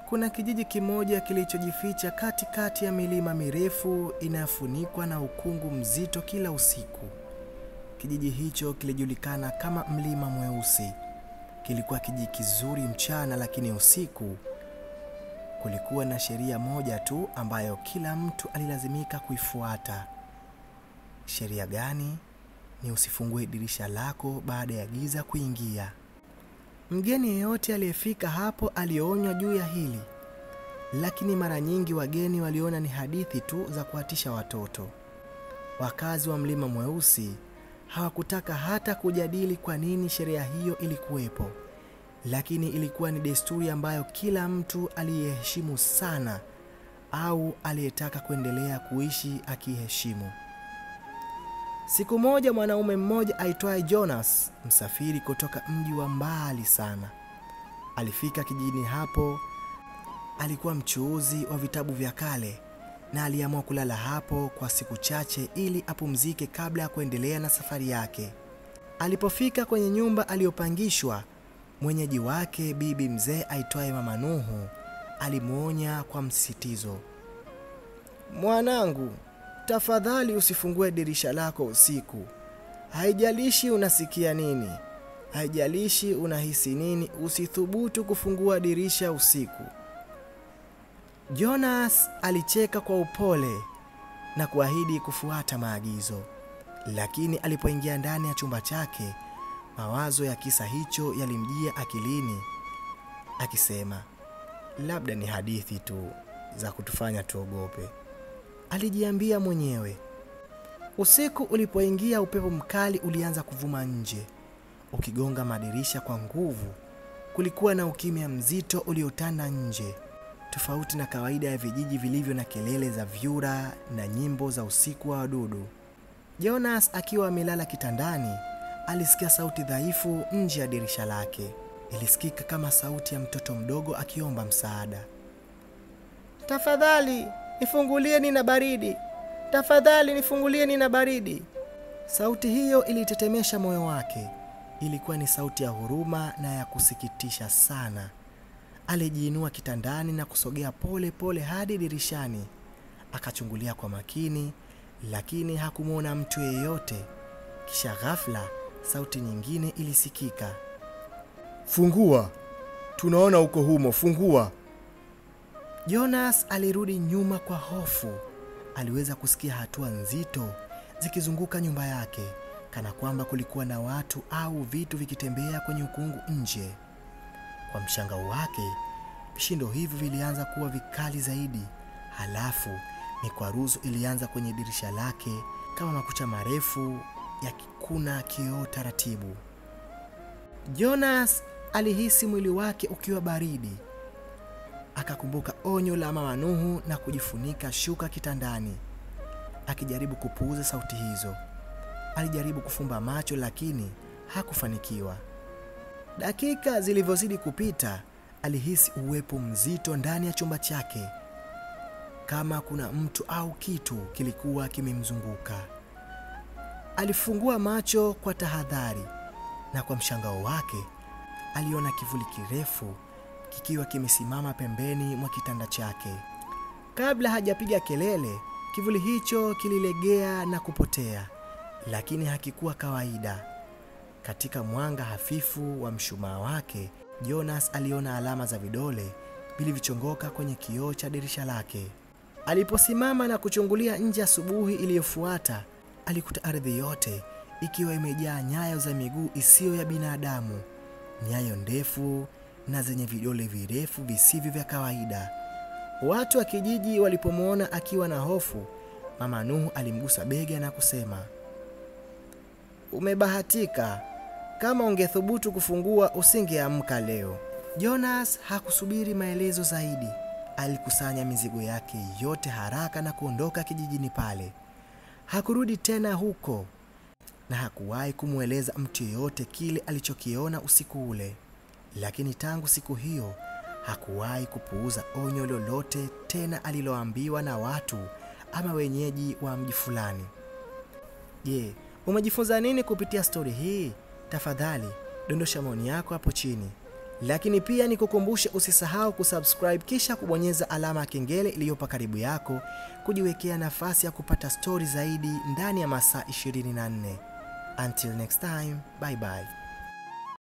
Kuna kijiji kimoja kilichojificha katikati ya milima mirefu inayofunikwa na ukungu mzito kila usiku. Kijiji hicho kilijulikana kama Mlima Mweusi. Kilikuwa kijiji kizuri mchana, lakini usiku kulikuwa na sheria moja tu ambayo kila mtu alilazimika kuifuata. Sheria gani? Ni usifungue dirisha lako baada ya giza kuingia. Mgeni yeyote aliyefika hapo alionywa juu ya hili, lakini mara nyingi wageni waliona ni hadithi tu za kuhatisha watoto. Wakazi wa Mlima Mweusi hawakutaka hata kujadili kwa nini sheria hiyo ilikuwepo, lakini ilikuwa ni desturi ambayo kila mtu aliyeheshimu sana au aliyetaka kuendelea kuishi akiheshimu. Siku moja mwanaume mmoja aitwaye Jonas, msafiri kutoka mji wa mbali sana, alifika kijijini hapo. Alikuwa mchuuzi wa vitabu vya kale na aliamua kulala hapo kwa siku chache ili apumzike kabla ya kuendelea na safari yake. Alipofika kwenye nyumba aliyopangishwa, mwenyeji wake bibi mzee aitwaye Mama Nuhu alimuonya kwa msisitizo, "Mwanangu, tafadhali usifungue dirisha lako usiku. Haijalishi unasikia nini, haijalishi unahisi nini, usithubutu kufungua dirisha usiku." Jonas alicheka kwa upole na kuahidi kufuata maagizo, lakini alipoingia ndani ya chumba chake, mawazo ya kisa hicho yalimjia akilini, akisema, "Labda ni hadithi tu za kutufanya tuogope," alijiambia mwenyewe. Usiku ulipoingia, upepo mkali ulianza kuvuma nje, ukigonga madirisha kwa nguvu. Kulikuwa na ukimya mzito uliotanda nje, tofauti na kawaida ya vijiji vilivyo na kelele za vyura na nyimbo za usiku wa wadudu. Jonas akiwa amelala kitandani, alisikia sauti dhaifu nje ya dirisha lake. Ilisikika kama sauti ya mtoto mdogo akiomba msaada. "Tafadhali nifungulie, nina baridi. Tafadhali nifungulie, nina baridi." Sauti hiyo ilitetemesha moyo wake. Ilikuwa ni sauti ya huruma na ya kusikitisha sana. Alijiinua kitandani na kusogea pole pole hadi dirishani. Akachungulia kwa makini, lakini hakumwona mtu yeyote. Kisha ghafla sauti nyingine ilisikika, "Fungua, tunaona uko humo, fungua." Jonas alirudi nyuma kwa hofu. Aliweza kusikia hatua nzito zikizunguka nyumba yake, kana kwamba kulikuwa na watu au vitu vikitembea kwenye ukungu nje. Kwa mshangao wake, vishindo hivyo vilianza kuwa vikali zaidi. Halafu mikwaruzo ilianza kwenye dirisha lake kama makucha marefu yakikuna kioo taratibu. Jonas alihisi mwili wake ukiwa baridi. Akakumbuka onyo la Mama Nuhu na kujifunika shuka kitandani, akijaribu kupuuza sauti hizo. Alijaribu kufumba macho, lakini hakufanikiwa. Dakika zilivyozidi kupita, alihisi uwepo mzito ndani ya chumba chake, kama kuna mtu au kitu kilikuwa kimemzunguka. Alifungua macho kwa tahadhari, na kwa mshangao wake aliona kivuli kirefu kikiwa kimesimama pembeni mwa kitanda chake. Kabla hajapiga kelele, kivuli hicho kililegea na kupotea, lakini hakikuwa kawaida. Katika mwanga hafifu wa mshumaa wake, Jonas aliona alama za vidole vilivyochongoka kwenye kioo cha dirisha lake. Aliposimama na kuchungulia nje asubuhi iliyofuata, alikuta ardhi yote ikiwa imejaa nyayo za miguu isiyo ya binadamu, nyayo ndefu na zenye vidole virefu visivyo vya kawaida. Watu wa kijiji walipomwona akiwa na hofu, Mama Nuhu alimgusa bega na kusema, "Umebahatika. Kama ungethubutu kufungua, usingeamka leo." Jonas hakusubiri maelezo zaidi. Alikusanya mizigo yake yote haraka na kuondoka kijijini pale. Hakurudi tena huko, na hakuwahi kumweleza mtu yeyote kile alichokiona usiku ule. Lakini tangu siku hiyo hakuwahi kupuuza onyo lolote tena aliloambiwa na watu ama wenyeji wa mji fulani. Je, umejifunza nini kupitia stori hii? Tafadhali dondosha maoni yako hapo chini. Lakini pia nikukumbushe usisahau kusubscribe kisha kubonyeza alama ya kengele iliyopo karibu yako, kujiwekea nafasi ya kupata stori zaidi ndani ya masaa 24. Until next time, bye bye.